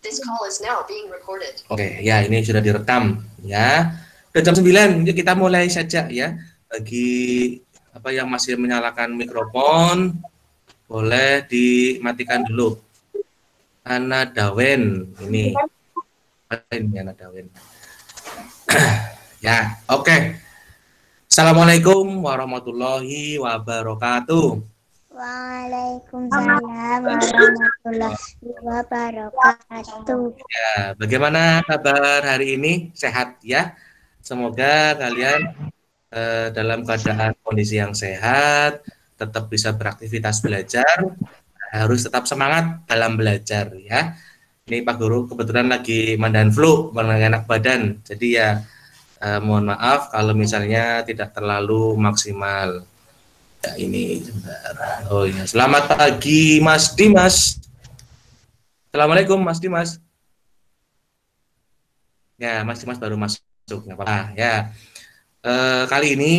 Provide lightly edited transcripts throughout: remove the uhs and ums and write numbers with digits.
This call is now being recorded. Oke, ya ini sudah direkam ya. Udah jam 9, yuk kita mulai saja ya. Bagi apa yang masih menyalakan mikrofon, boleh dimatikan dulu. Ana Dawen ini. Ini Ana Dawen. Ya, oke. Assalamualaikum warahmatullahi wabarakatuh. Waalaikumsalam warahmatullahi wabarakatuh. Ya, bagaimana kabar hari ini? Sehat ya? Semoga kalian dalam keadaan kondisi yang sehat, tetap bisa beraktivitas belajar, harus tetap semangat dalam belajar ya. Ini Pak Guru kebetulan lagi mandan flu, enak badan, jadi ya mohon maaf kalau misalnya tidak terlalu maksimal. Ya ini sebentar. Oh ya, selamat pagi Mas Dimas. Assalamualaikum Mas Dimas. Ya, Mas Dimas baru masuk, nggak apa-apa ya. Kali ini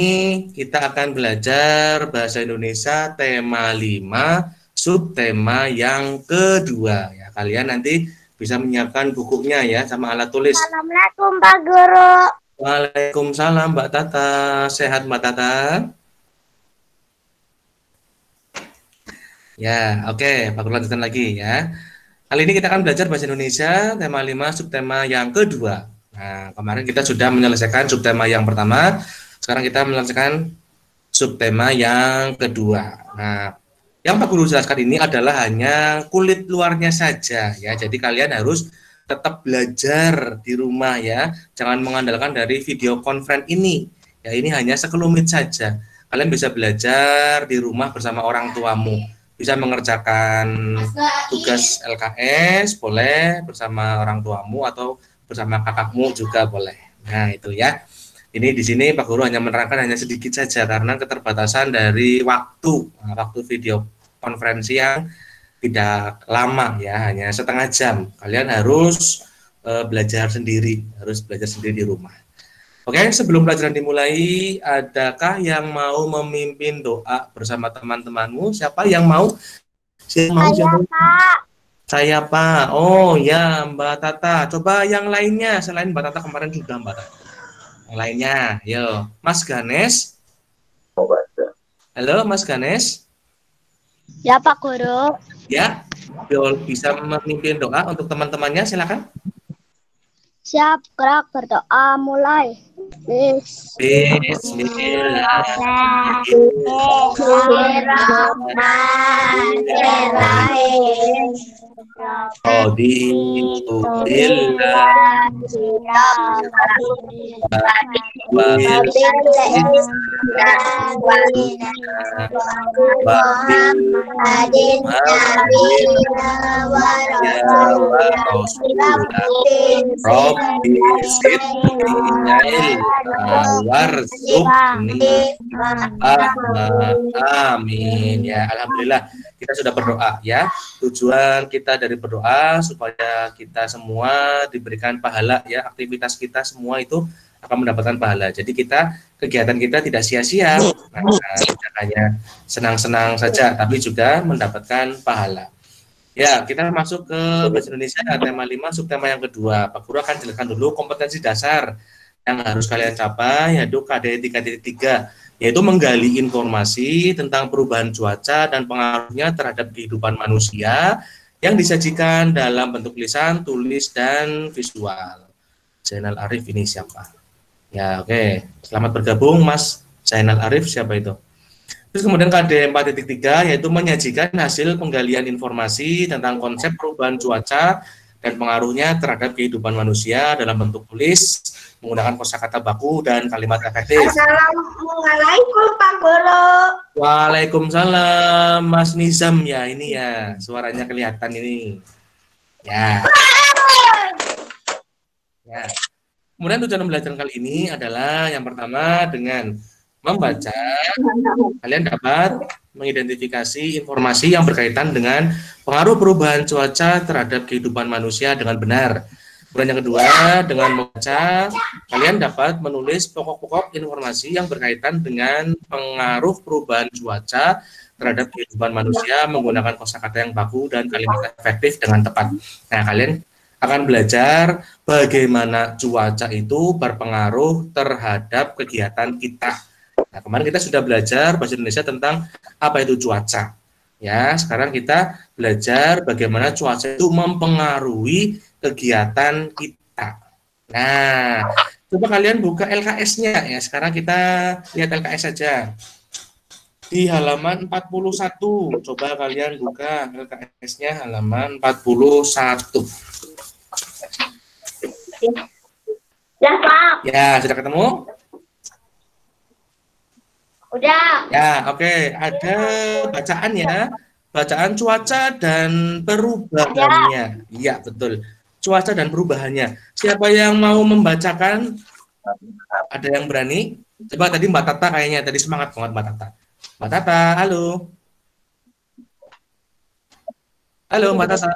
kita akan belajar bahasa Indonesia tema 5, subtema yang kedua ya. Kalian nanti bisa menyiapkan bukunya ya sama alat tulis. Assalamualaikum Pak Guru. Waalaikumsalam Mbak Tata. Sehat Mbak Tata? Ya, oke, Pak Guru lanjutkan lagi ya. Kali ini kita akan belajar bahasa Indonesia tema 5, subtema yang kedua. Nah, kemarin kita sudah menyelesaikan subtema yang pertama, sekarang kita menyelesaikan subtema yang kedua. Nah, yang Pak Guru jelaskan ini adalah hanya kulit luarnya saja ya. Jadi kalian harus tetap belajar di rumah ya. Jangan mengandalkan dari video conference ini. Ya, ini hanya sekelumit saja. Kalian bisa belajar di rumah bersama orang tuamu. Bisa mengerjakan tugas LKS boleh bersama orang tuamu atau bersama kakakmu juga boleh. Nah, itu ya. Ini di sini Pak Guru hanya menerangkan hanya sedikit saja karena keterbatasan dari waktu video konferensi yang tidak lama ya, hanya setengah jam. Kalian harus belajar sendiri di rumah. Oke, sebelum pelajaran dimulai, adakah yang mau memimpin doa bersama teman-temanmu? Siapa yang mau? Siapa? Pak. Saya Pak. Oh ya, Mbak Tata. Coba yang lainnya selain Mbak Tata kemarin juga Mbak Tata. Yang lainnya, yo. Mas Ganes. Halo Mas Ganes. Ya Pak Guru. Ya, bisa memimpin doa untuk teman-temannya, silakan. Siap, gerak, berdoa, mulai. Bismillahirrahmanirrahim. Amin ya, alhamdulillah kita sudah berdoa ya. Tujuan kita dari berdoa supaya kita semua diberikan pahala ya, aktivitas kita semua itu akan mendapatkan pahala. Jadi kegiatan kita tidak sia-sia, tidak hanya senang-senang saja, tapi juga mendapatkan pahala. Ya, kita masuk ke bahasa Indonesia tema 5, subtema yang kedua. Pak Guru akan jelaskan dulu kompetensi dasar yang harus kalian capai, yaitu KD 3.3, yaitu menggali informasi tentang perubahan cuaca dan pengaruhnya terhadap kehidupan manusia yang disajikan dalam bentuk lisan, tulis, dan visual. Zainal Arif ini siapa? Ya, oke. Selamat bergabung Mas Zainal Arif, siapa itu? Terus kemudian KD 4.3 yaitu menyajikan hasil penggalian informasi tentang konsep perubahan cuaca dan pengaruhnya terhadap kehidupan manusia dalam bentuk tulis menggunakan kosakata baku dan kalimat efektif. Assalamualaikum Pak Guru. Waalaikumsalam Mas Nizam ya, ini ya suaranya kelihatan ini. Ya. Ya. Kemudian tujuan pembelajaran kali ini adalah yang pertama dengan membaca, kalian dapat mengidentifikasi informasi yang berkaitan dengan pengaruh perubahan cuaca terhadap kehidupan manusia dengan benar. Kemudian yang kedua, dengan membaca, kalian dapat menulis pokok-pokok informasi yang berkaitan dengan pengaruh perubahan cuaca terhadap kehidupan manusia menggunakan kosakata yang baku dan kalimat efektif dengan tepat. Nah, kalian akan belajar bagaimana cuaca itu berpengaruh terhadap kegiatan kita. Nah, kemarin kita sudah belajar bahasa Indonesia tentang apa itu cuaca. Ya, sekarang kita belajar bagaimana cuaca itu mempengaruhi kegiatan kita. Nah, coba kalian buka LKS-nya ya. Sekarang kita lihat LKS saja. Di halaman 41. Coba kalian buka LKS-nya halaman 41. Ya, Pak. Ya, sudah ketemu? Udah. Ya, oke. Ada bacaan ya. Bacaan cuaca dan perubahannya. Iya, betul. Cuaca dan perubahannya. Siapa yang mau membacakan? Ada yang berani? Coba tadi Mbak Tata kayaknya. Tadi semangat banget Mbak Tata. Mbak Tata, halo. Halo Mbak Tata.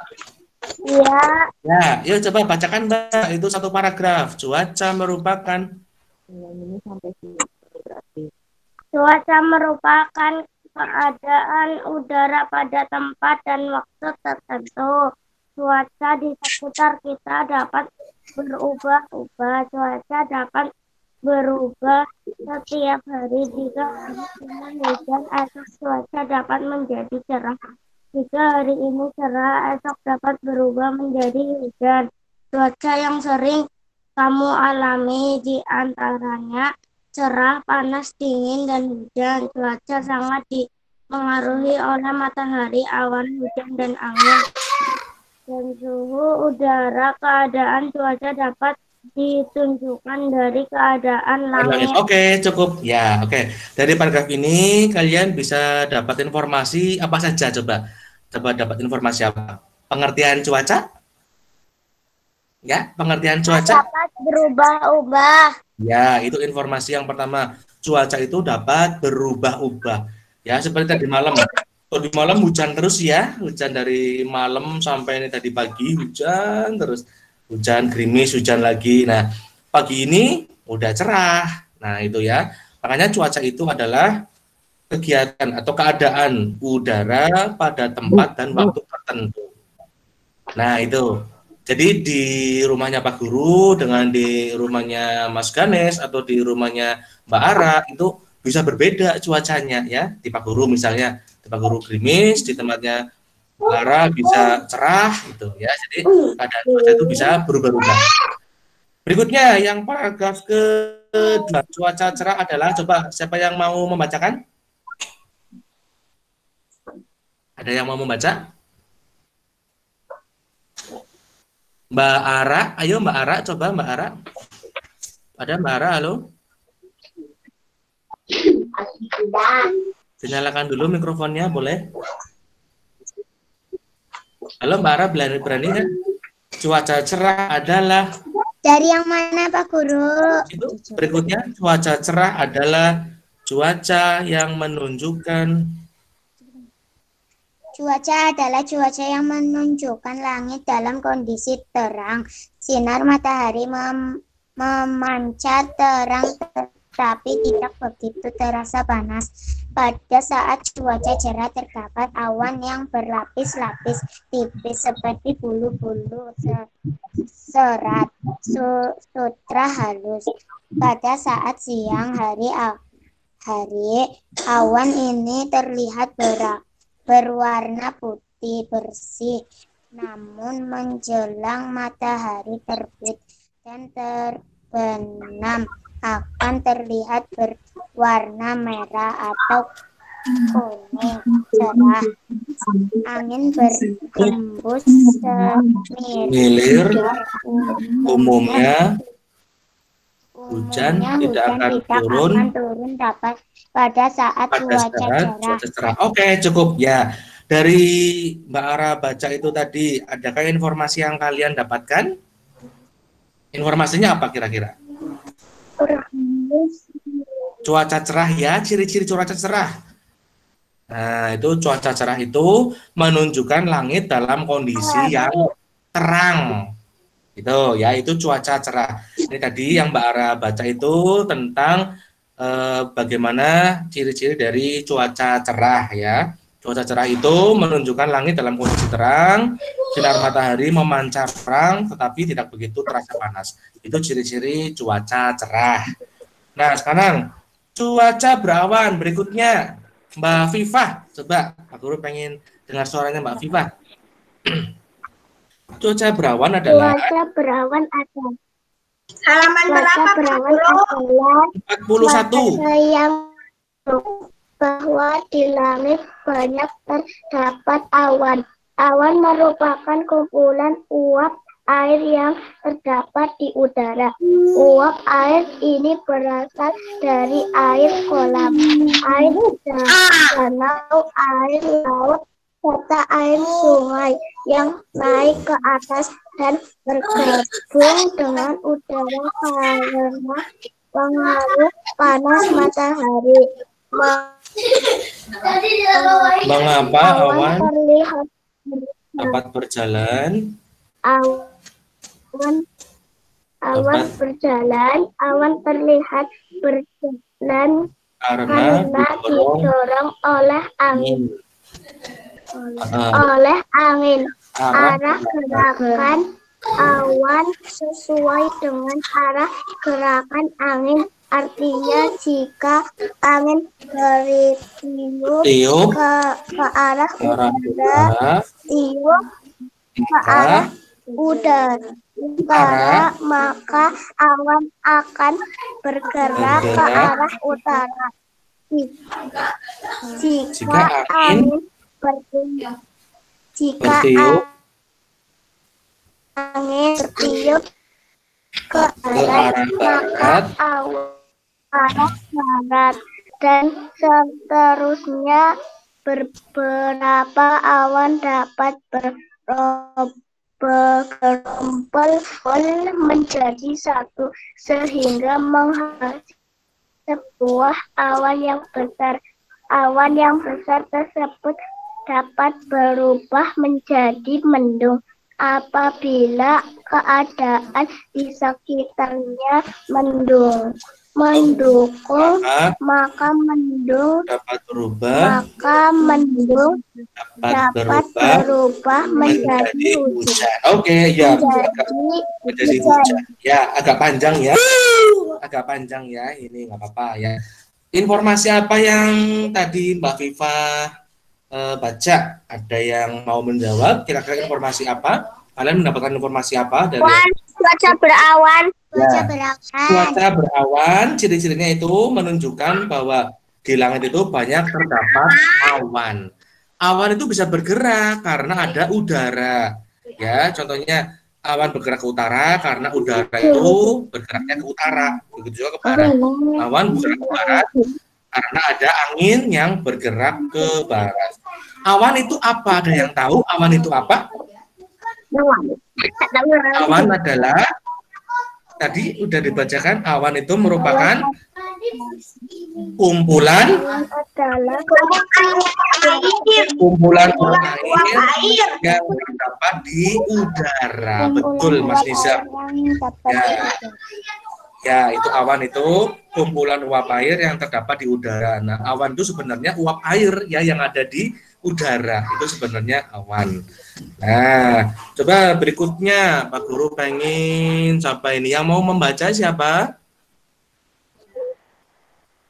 Iya. Ya, yuk coba bacakan Mbak. Itu satu paragraf. Cuaca merupakan. Cuaca merupakan keadaan udara pada tempat dan waktu tertentu. Cuaca di sekitar kita dapat berubah-ubah. Cuaca dapat berubah setiap hari. Jika hari ini hujan, esok cuaca dapat menjadi cerah. Jika hari ini cerah, esok dapat berubah menjadi hujan. Cuaca yang sering kamu alami di antaranya cerah, panas, dingin, dan hujan. Cuaca sangat dipengaruhi oleh matahari, awan, hujan, dan angin. Dan suhu udara, keadaan cuaca dapat ditunjukkan dari keadaan langit. Oke, cukup. Ya, oke. Dari paragraf ini kalian bisa dapat informasi apa saja coba? Coba dapat informasi apa? Pengertian cuaca? Ya, pengertian cuaca. Dapat berubah-ubah. Ya, itu informasi yang pertama. Cuaca itu dapat berubah-ubah. Ya, seperti tadi malam. Kalau di malam hujan terus ya, hujan dari malam sampai ini tadi pagi hujan terus. Hujan gerimis, hujan lagi. Nah, pagi ini udah cerah. Nah, itu ya. Makanya cuaca itu adalah kegiatan atau keadaan udara pada tempat dan waktu tertentu. Nah, itu. Jadi di rumahnya Pak Guru dengan di rumahnya Mas Ganes atau di rumahnya Mbak Ara itu bisa berbeda cuacanya ya. Di Pak Guru misalnya, di Pak Guru gerimis, di tempatnya Mbak Ara bisa cerah gitu ya. Jadi keadaan cuaca itu bisa berubah-ubah. Berikutnya yang paragraf kedua, cuaca cerah adalah, coba siapa yang mau membacakan? Ada yang mau membaca? Mbak Ara, ayo Mbak Ara, coba Mbak Ara. Ada Mbak Ara, halo? Dinyalakan dulu mikrofonnya, boleh? Halo Mbak Ara, berani kan? Cuaca cerah adalah... Dari yang mana Pak Guru? Itu berikutnya, cuaca cerah adalah cuaca yang menunjukkan... Cuaca adalah cuaca yang menunjukkan langit dalam kondisi terang. Sinar matahari memancar terang tetapi tidak begitu terasa panas. Pada saat cuaca cerah terdapat awan yang berlapis-lapis tipis seperti bulu-bulu serat sutra halus. Pada saat siang hari awan ini terlihat berwarna putih bersih, namun menjelang matahari terbit dan terbenam akan terlihat berwarna merah atau kuning cerah. Angin berhembus semilir. Umumnya hujan tidak akan turun dapat pada saat cuaca cerah. Oke, cukup ya. Dari Mbak Ara baca itu tadi, adakah informasi yang kalian dapatkan? Informasinya apa kira-kira? Cuaca cerah ya, ciri-ciri cuaca cerah. Nah, itu cuaca cerah itu menunjukkan langit dalam kondisi yang terang. Itu ya, itu cuaca cerah. Ini tadi yang Mbak Ara baca itu tentang bagaimana ciri-ciri dari cuaca cerah ya. Cuaca cerah itu menunjukkan langit dalam kondisi terang, sinar matahari memancar terang, tetapi tidak begitu terasa panas. Itu ciri-ciri cuaca cerah. Nah, sekarang cuaca berawan berikutnya. Mbak Fifah, coba Pak Guru pengen dengar suaranya Mbak Fifah. Cuaca berawan adalah Cuaca berawan ada. Halaman Cuaca berapa, Pak berawan Guru? adalah 41. cuaca yang bahwa di langit banyak terdapat awan. Awan merupakan kumpulan uap air yang terdapat di udara. Uap air ini berasal dari air kolam, air danau, air laut, serta air sungai yang naik ke atas dan bergabung dengan udara karena pengaruh panas matahari. Mengapa awan terlihat dapat berjalan? Awan terlihat berjalan Karena karena didorong oleh angin. Arah gerakan awan sesuai dengan arah gerakan angin. Artinya jika angin dari tiup ke arah udara, tiup ke arah udara, maka awan akan bergerak ke arah utara. Jika angin bertiup ke arah barat, arah barat, dan seterusnya. Beberapa awan dapat bergerombol menjadi satu sehingga menghasilkan sebuah awan yang besar. Awan yang besar tersebut dapat berubah menjadi mendung apabila keadaan di sekitarnya mendukung, maka mendung dapat berubah menjadi hujan. Oke, ya, menjadi hujan. Ya, agak panjang ya. Ini nggak apa-apa ya. Informasi apa yang tadi Mbak Viva baca? Ada yang mau menjawab? Kira-kira informasi apa? Kalian mendapatkan informasi apa dari cuaca berawan? Cuaca berawan, ciri-cirinya itu menunjukkan bahwa di langit itu banyak terdapat awan. Awan itu bisa bergerak karena ada udara. Ya, contohnya awan bergerak ke utara karena udara itu bergeraknya ke utara. Begitu juga ke barat. Awan bergerak ke barat karena ada angin yang bergerak ke barat. Awan itu apa? Ada yang tahu awan itu apa? Awan adalah, tadi udah dibacakan, awan itu merupakan kumpulan uap air yang terdapat di udara. Betul, Mas Nisa. Ya, itu awan itu kumpulan uap air yang terdapat di udara. Nah, awan itu sebenarnya uap air ya yang ada di udara. Itu sebenarnya awan. Nah, coba berikutnya Pak Guru pengen sampai ini. Yang mau membaca siapa?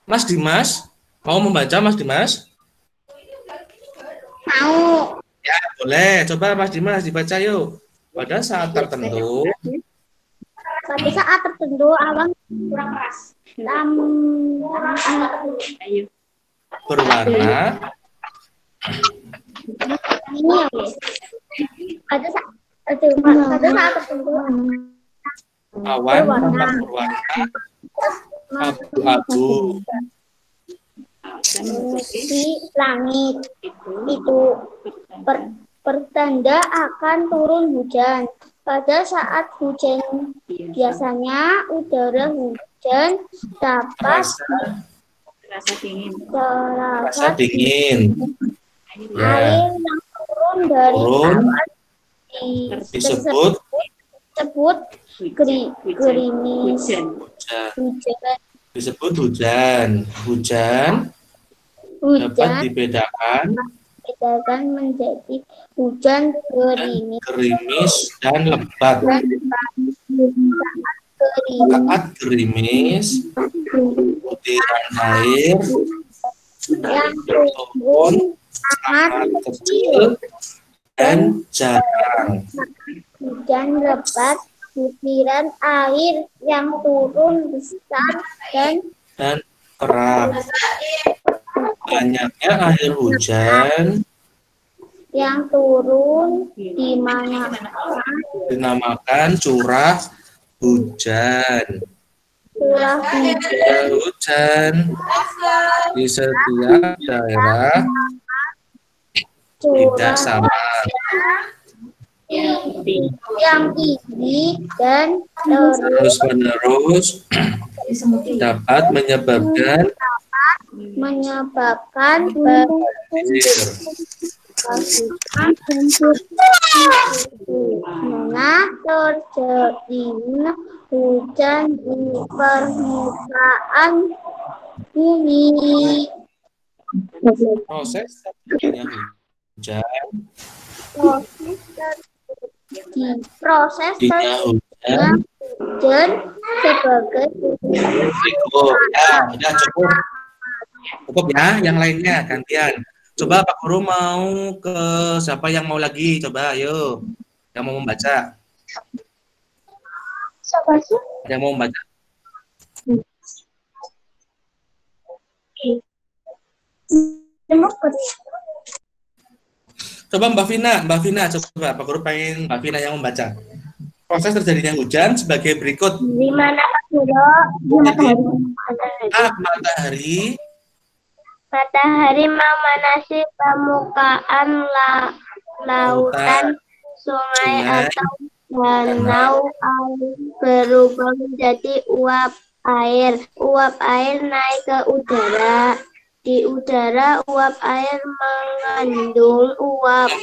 Mas Dimas? Mau membaca Mas Dimas? Mau. Ya, boleh. Coba Mas Dimas dibaca yuk. Pada saat tertentu awan kurang keras. Berwarna Pada saat tertentu awan tampak berwarna abu-abu. Di langit itu pertanda akan turun hujan. Pada saat hujan biasanya udara hujan dapat Rasa dingin. Air yang turun dari awan disebut gerimis. Disebut hujan. Hujan dapat dibedakan bedakan menjadi hujan gerimis. Gerimis dan lebat. Saat gerimis, butiran air Yang turun sangat kecil dan jarang. hujan lebat, butiran air yang turun besar dan Kerap. Banyaknya air hujan yang turun dinamakan curah hujan. curah Curah hujan di setiap daerah tidak sama. yang tinggi dan Terus-menerus dapat menyebabkan banjir. terjadinya hujan di permukaan bumi. Proses terjadinya hujan Proses terjadinya hujan hujan sebagai cukup ya, cukup ya. Yang lainnya gantian. Coba Pak Guru mau ke siapa yang mau lagi? Coba ayo yang mau membaca. Ada yang mau membaca? Coba Mbak Vina coba Pak Guru pengen Mbak Vina yang membaca. Proses terjadinya hujan sebagai berikut. di mana Pak Guru? Matahari Matahari memanasi permukaan lautan, sungai atau danau, air berubah menjadi uap air. Uap air naik ke udara. Di udara, uap air mengandung uap.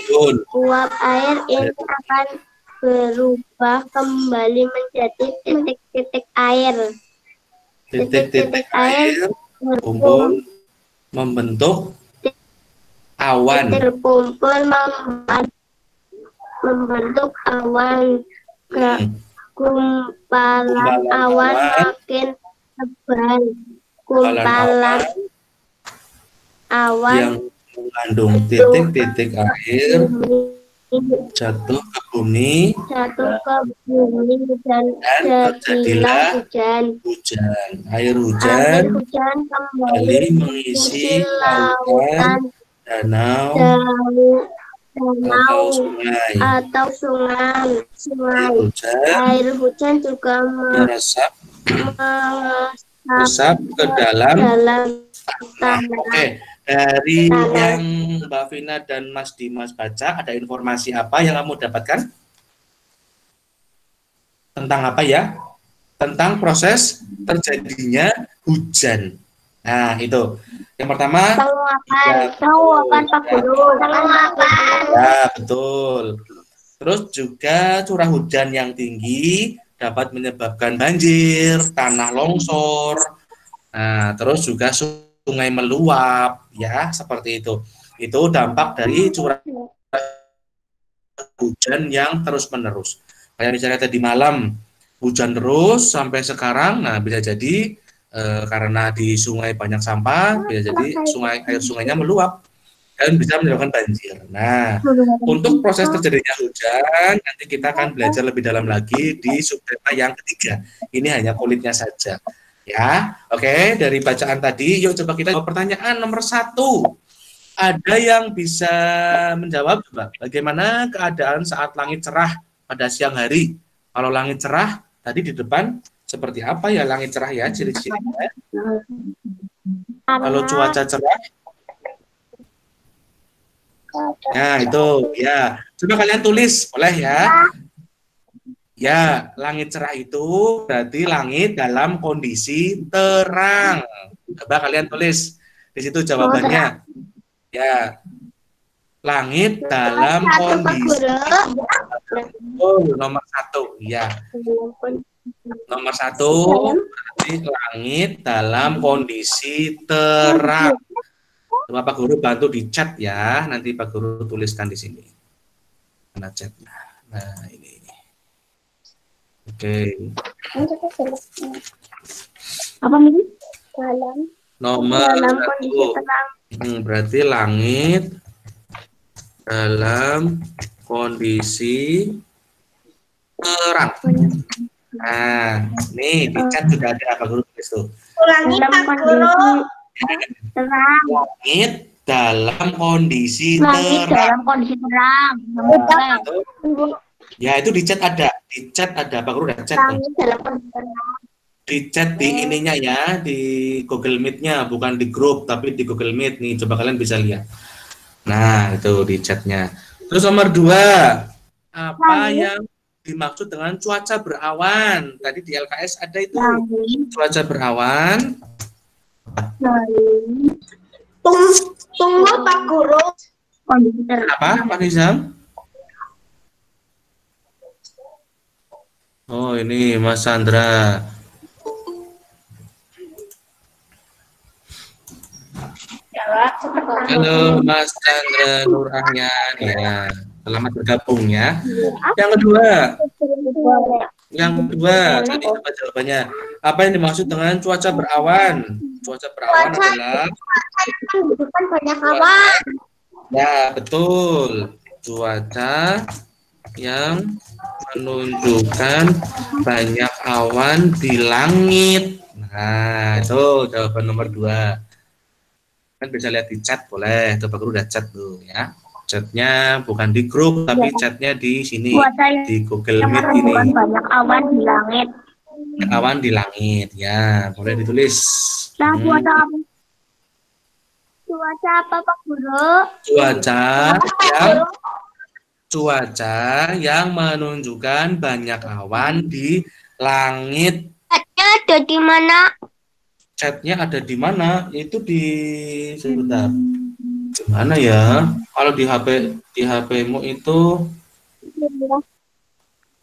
Uap air ini akan berubah kembali menjadi titik-titik air. Titik-titik air berkumpul membentuk awan. Terkumpul membentuk awan. Gumpalan awan makin tebal. Gumpalan awan yang mengandung titik-titik air jatuh ke bumi dan terjadilah hujan. Air hujan kembali mengisi lautan, danau atau sungai. Air hujan juga meresap ke dalam tanah. Oke, dari yang Mbak Vina dan Mas Dimas baca, ada informasi apa yang kamu dapatkan? Tentang apa ya? Tentang proses terjadinya hujan. Nah, itu. Yang pertama, penguapan Pak Guru. Ya, betul. Terus juga curah hujan yang tinggi dapat menyebabkan banjir, tanah longsor. Nah, terus juga sungai meluap, ya, seperti itu. Itu dampak dari curah hujan yang terus-menerus. Kayak misalnya tadi malam hujan terus sampai sekarang, nah bisa jadi karena di sungai banyak sampah, bisa jadi air sungainya meluap dan bisa menyebabkan banjir. Nah, untuk proses terjadinya hujan, nanti kita akan belajar lebih dalam lagi di subtema yang ketiga. Ini hanya kulitnya saja. Ya, oke. Dari bacaan tadi, yuk coba kita jawab pertanyaan nomor 1. Ada yang bisa menjawab, coba. Bagaimana keadaan saat langit cerah pada siang hari? Kalau langit cerah, tadi di depan, seperti apa ya langit cerah ya, ciri-cirinya? Kalau cuaca cerah, nah itu ya. Coba kalian tulis, boleh ya. Ya, langit cerah itu berarti langit dalam kondisi terang. Coba kalian tulis di situ jawabannya. Ya, langit dalam kondisi. Oh, nomor 1, ya. Nomor 1 berarti langit dalam kondisi terang. Coba Pak Guru bantu di chat ya. Nanti Pak Guru tuliskan di sini. Mana chatnya? Nah, ini. Oke. Apa ini? Dalam Nomor kondisi 1. terang. Berarti langit dalam kondisi terang. Nah, nih di chat sudah ada Pak Guru tulis tuh. Langit Pak Guru terang. Langit dalam kondisi Langit terang. dalam kondisi terang. Ya, itu di chat ada. Di chat ada Pak Guru, ada chat. Langit dalam kondisi terang. Di chat di ininya ya, di Google Meet-nya, bukan di grup tapi di Google Meet nih, coba kalian bisa lihat. Nah, itu di chatnya. Terus nomor 2, apa yang dimaksud dengan cuaca berawan? Tadi di LKS ada itu cuaca berawan. Tunggu Pak Guru. Kondisi terang. Apa Pak Nizam? Oh, ini Mas Sandra. Halo Mas Chandra Nur Ahyan, ya, selamat bergabung ya. Yang kedua, tadi apa jawabannya? Apa yang dimaksud dengan cuaca berawan? Cuaca berawan adalah Bukan banyak awan. ya betul, cuaca yang menunjukkan banyak awan di langit. Nah, itu jawaban nomor 2. Kan bisa lihat di chat, boleh. Itu Pak Guru udah chat tuh ya. Chatnya bukan di grup, tapi chatnya di sini, di Google Meet ini. Banyak awan di langit. Awan di langit, ya. Boleh ditulis. Nah, cuaca apa? Cuaca apa Pak Guru? Cuaca yang menunjukkan banyak awan di langit. Ada di mana? Chatnya ada di mana? Itu di sebentar. Di mana ya? Kalau di HP-mu itu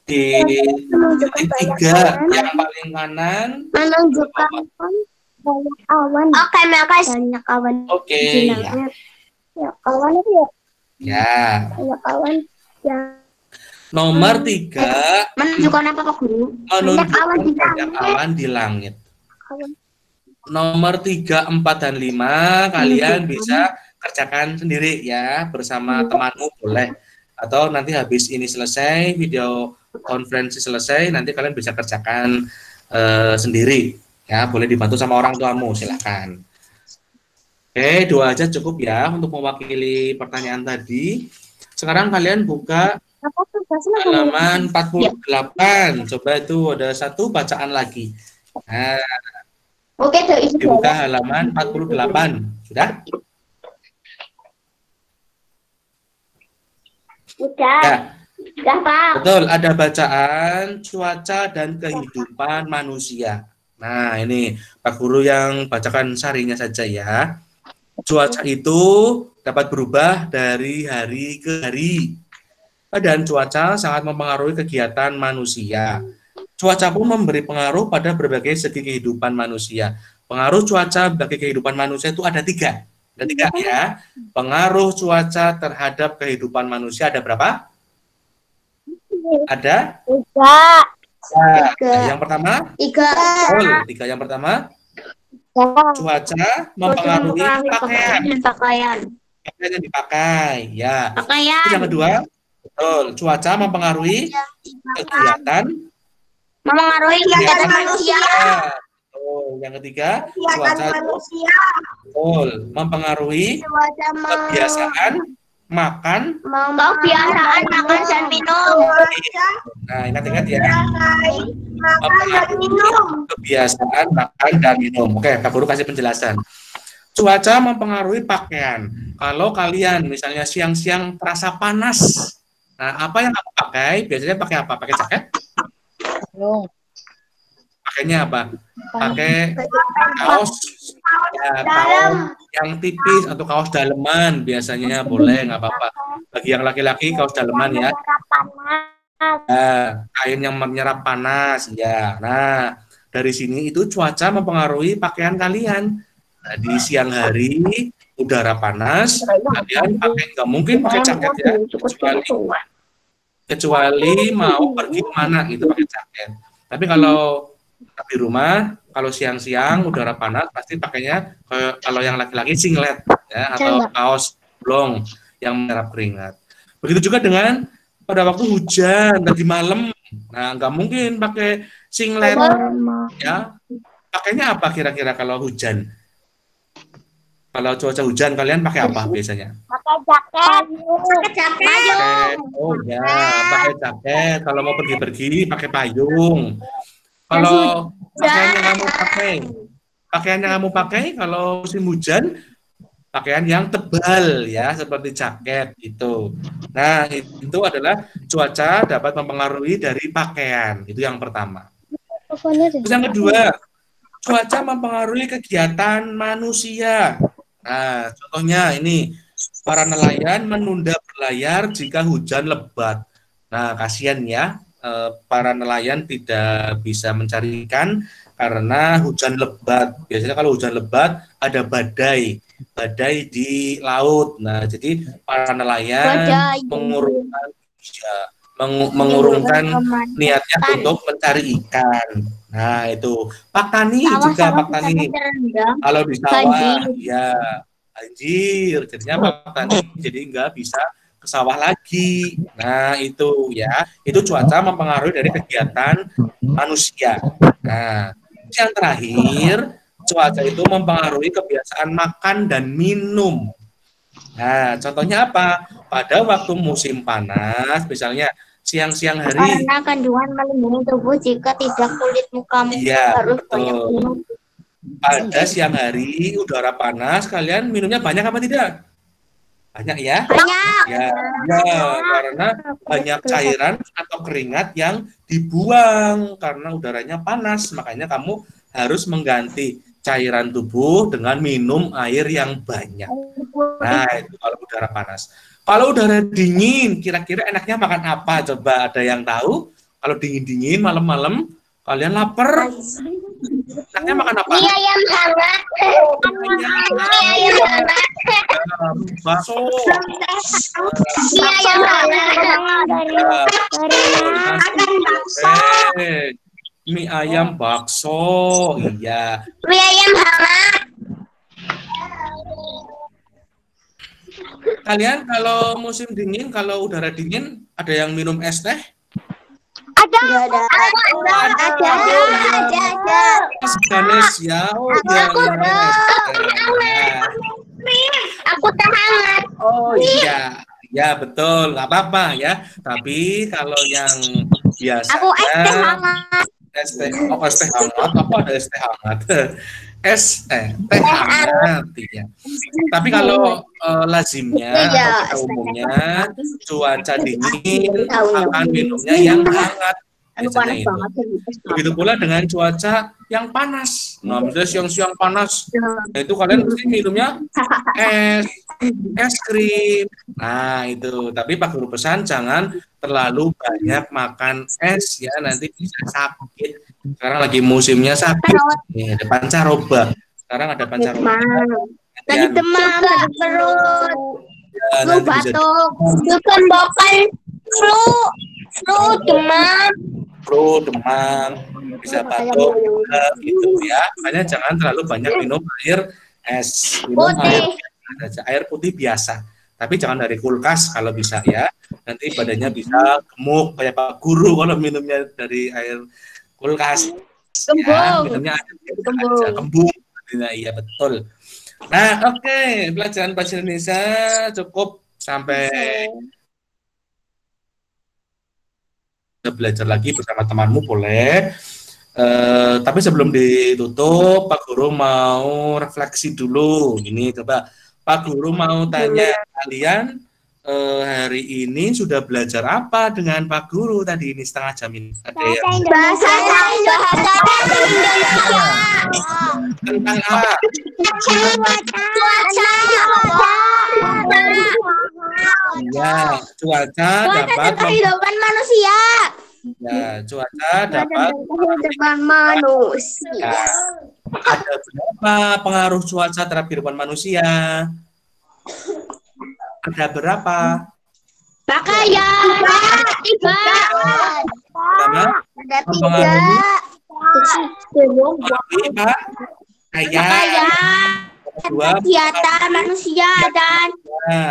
di titik 3 yang paling kanan. Menunjukkan banyak awan. Oke, makasih. Banyak awan. Oke, ya. Banyak awan itu ya. Ya. Banyak awan. Ya. Nomor 3 Menunjukkan apa Pak Guru? menunjukkan banyak awan di langit. Nomor 3, 4, dan 5 kalian bisa kerjakan sendiri ya, bersama temanmu boleh. Atau nanti habis ini selesai, video konferensi selesai, nanti kalian bisa kerjakan sendiri. Ya, boleh dibantu sama orang tuamu, silakan. Oke, 2 aja cukup ya untuk mewakili pertanyaan tadi. Sekarang kalian buka halaman 48. Coba itu ada satu bacaan lagi. Nah, Oke, dibuka halaman 48. Sudah? Udah. Ya. Udah, Pak. Betul, ada bacaan cuaca dan kehidupan manusia. Nah, ini Pak Guru yang bacakan sarinya saja ya. Cuaca itu dapat berubah dari hari ke hari. Dan cuaca sangat mempengaruhi kegiatan manusia. Cuaca pun memberi pengaruh pada berbagai segi kehidupan manusia. Pengaruh cuaca bagi kehidupan manusia itu ada 3. Ada 3 ya. Pengaruh cuaca terhadap kehidupan manusia ada berapa? Ada? 3. Yang pertama? 3. Betul, 3 yang pertama. Cuaca mempengaruhi pakaian. Pakaian Yang dipakai, ya. Pakaian. Yang kedua? Betul, cuaca mempengaruhi kegiatan manusia. Oh, yang ketiga, cuaca manusia. Betul, mempengaruhi kebiasaan makan. Kebiasaan makan dan minum. Nah, ingat-ingat ya. Mempengaruhi kebiasaan makan dan minum. Oke, Pak Guru kasih penjelasan. Cuaca mempengaruhi pakaian. Kalau kalian misalnya siang-siang terasa panas, nah apa yang kamu pakai? Biasanya pakai apa? Pakai jaket? Pakainya apa? Pakai kaos, ya, kaos yang tipis atau kaos daleman biasanya boleh, nggak apa-apa. Bagi yang laki-laki kaos daleman ya. Kain yang menyerap panas ya. Nah, dari sini itu cuaca mempengaruhi pakaian kalian. Nah, di siang hari udara panas, kalian pakai nggak mungkin pakai jaket ya, kecuali mau pergi kemana gitu pakai jaket. Tapi kalau di rumah, kalau siang-siang udara panas pasti pakainya kalau yang laki-laki singlet ya atau kaos blong yang menyerap keringat. Begitu juga dengan pada waktu hujan tadi malam. Nah, nggak mungkin pakai singlet ya. Pakainya apa kira-kira kalau hujan? Kalau cuaca hujan kalian pakai apa biasanya? Pakai jaket. Pakai, oh ya, pakai jaket. Kalau mau pergi-pergi pakai payung. Kalau pakaian yang kamu pakai kalau musim hujan, pakaian yang tebal ya, seperti jaket itu. Nah, itu adalah cuaca dapat mempengaruhi dari pakaian. Itu yang pertama. Terus yang kedua, cuaca mempengaruhi kegiatan manusia. Nah, contohnya ini, para nelayan menunda berlayar jika hujan lebat. Nah, kasihan ya, para nelayan tidak bisa mencari ikan karena hujan lebat. Biasanya kalau hujan lebat ada badai di laut. Nah, jadi para nelayan mengurungkan niatnya untuk mencari ikan. Nah, itu Pak Tani juga Pak Tani. Kalau di sawah, ya anjir, jadinya Pak Tani jadi nggak bisa ke sawah lagi. Nah, itu ya, itu cuaca mempengaruhi dari kegiatan manusia. Nah, yang terakhir, cuaca itu mempengaruhi kebiasaan makan dan minum. Nah, contohnya apa? Pada waktu musim panas, misalnya siang-siang hari. Karena kandungan melindungi tubuh jika tidak kulit mukamu harus banyak minum. Pada siang hari, udara panas, kalian minumnya banyak apa tidak? Banyak ya? Banyak. Ya, karena banyak cairan atau keringat yang dibuang karena udaranya panas. Makanya kamu harus mengganti cairan tubuh dengan minum air yang banyak. Nah, itu kalau udara panas. Kalau udara dingin, kira-kira enaknya makan apa? Coba ada yang tahu? Kalau dingin-dingin malam-malam, kalian lapar? Enaknya makan apa? Mie ayam hangat. Mie ayam hangat. Bakso. Mie ayam hangat. Mie ayam bakso. Iya. Mie ayam hangat. Kalian kalau musim dingin, kalau udara dingin, ada yang minum es teh? Ada. Es ganes ya. Oh iya. Aku teh hangat. Oh iya. Ya betul, nggak apa-apa ya. Tapi kalau yang biasanya Aku es teh hangat. es teh hangat, apa ada es teh hangat? Teh hangat ya. Tapi kalau lazimnya atau umumnya cuaca dingin akan minumnya yang hangat. Biasanya itu. Begitu pula dengan cuaca yang panas. Nah, misalnya siang-siang panas, nah itu kalian mesti minumnya es krim. Nah, itu. Tapi Pak Guru pesan jangan terlalu banyak makan es ya, nanti bisa sakit. Sekarang lagi musimnya sakit. Nih, ada pancaroba. Sekarang ada pancaroba. Lagi demam, lagi perut. Flu batuk. Bukan flu demam. Bisa batuk juga gitu ya. Makanya jangan terlalu banyak minum air es. Minum air putih biasa. Tapi jangan dari kulkas kalau bisa ya. Nanti badannya bisa gemuk kayak Pak Guru kalau minumnya dari air kulkas. Ya, minumnya aja kembung. Nah, iya betul. Nah, oke. Pelajaran bahasa Indonesia cukup sampai belajar lagi bersama temanmu boleh. Tapi sebelum ditutup, Pak Guru mau refleksi dulu. Ini coba Pak Guru mau tanya kalian hari ini sudah belajar apa dengan Pak Guru tadi ini setengah jam ini? Bahasa Indonesia. Tentang apa? Ya, cuaca dapat kehidupan manusia. Ya, cuaca dapat kehidupan manusia. Ada berapa pengaruh cuaca terhadap kehidupan manusia? Ada berapa? Pakaian. Tiga. Berapa? Ada Mempengaruhi Pak? Kayak dua kegiatan manusia dan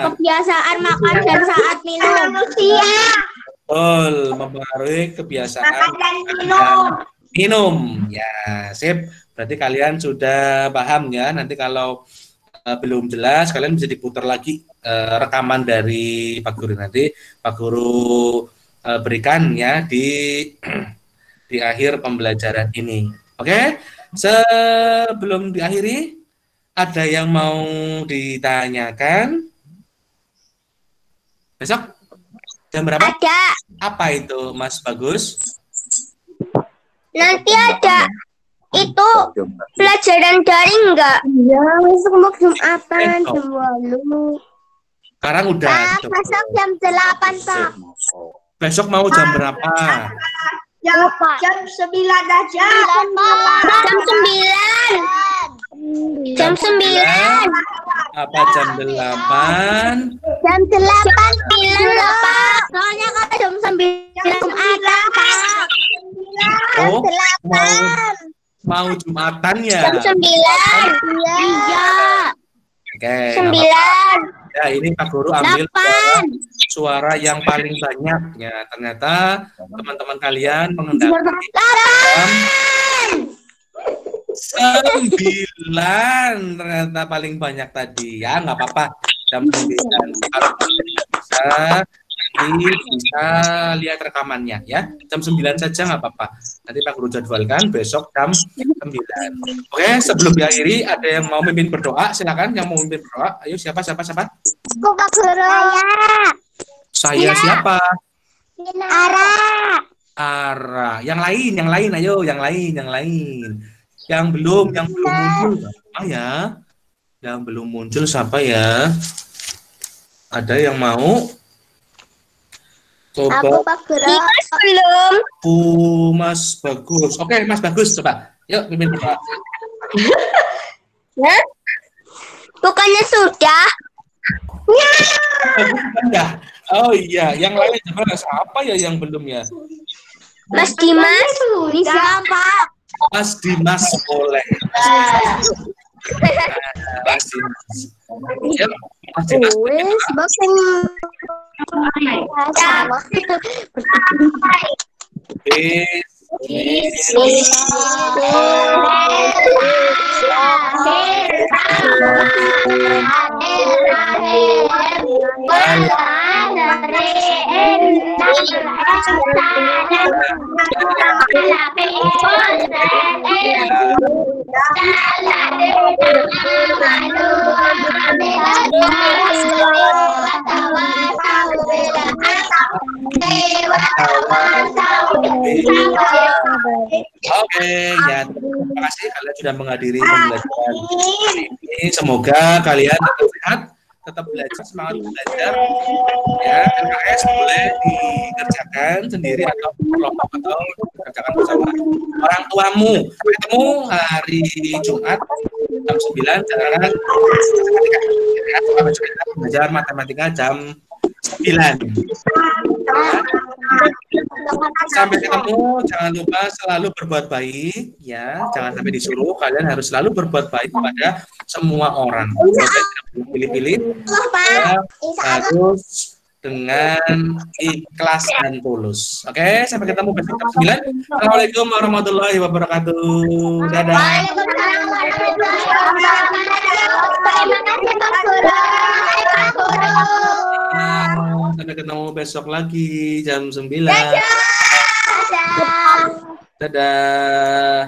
kebiasaan makan dan saat minum. Manusia. betul, mempengaruhi kebiasaan minum. Ya, sip. Berarti kalian sudah paham ya. Nanti kalau belum jelas, kalian bisa diputar lagi rekaman dari Pak Guru nanti. Pak Guru berikan ya di akhir pembelajaran ini. Oke? Sebelum diakhiri, ada yang mau ditanyakan? Besok jam berapa? Ada. Apa itu, Mas Bagus? Nanti ada itu pelajaran daring enggak? Iya, besok mau Jumatan Besok. jam 8. Sekarang udah. Besok jam 8, Pak. Besok mau jam berapa? Jam 9 aja. Jam 9. Jam 9. Apa jam 8? Jam 8 bilang Pak. Soalnya kan jam 9 Jumatan, Pak. Oh, mau Jumatan ya? Jam 9. Iya. Oke. 9. Ya, ini Pak Guru ambil 8. suara yang paling banyak ya. Ternyata teman-teman kalian mengendaki jam 9 ternyata paling banyak tadi ya, nggak apa-apa jam 9 kalau bisa nanti bisa lihat rekamannya ya, jam 9 saja nggak apa-apa, nanti Pak Guru jadwalkan besok jam 9. Oke, sebelum diakhiri ada yang mau mimpin berdoa, silakan yang mau mimpin berdoa, ayo siapa Pak Guru. saya siapa? Ara. Yang lain, ayo, yang lain. Yang belum muncul siapa ya? Yang belum muncul siapa ya? Ada yang mau? Coba. Aku Pak Guru. Mas belum. Mas Bagus. Oke, Mas Bagus coba. Yuk, pimpin berdoa. Bukannya sudah? Ya. Oh iya, yang lain gimana? Siapa ya yang belum ya? Mas Dimas bisa, Pak. Mas Dimas boleh. Mas Dimas. Yuk, Mas Dimas. Oke, ya terima kasih kalian sudah menghadiri pembelajaran ini. Semoga kalian tetap sehat, tetap belajar, semangat belajar. Ya, LKS boleh dikerjakan sendiri atau kelompok atau dikerjakan bersama orang tuamu. Ketemu hari Jumat jam 9, jangan belajar matematika jam 9. Sampai ketemu, jangan lupa selalu berbuat baik ya, jangan sampai disuruh, kalian harus selalu berbuat baik kepada semua orang, tidak pilih-pilih ya, harus dengan ikhlas dan tulus. Oke, sampai ketemu besok jam 9. Assalamualaikum warahmatullahi wabarakatuh. Dadah. Sampai ketemu besok lagi jam 9. Dadah.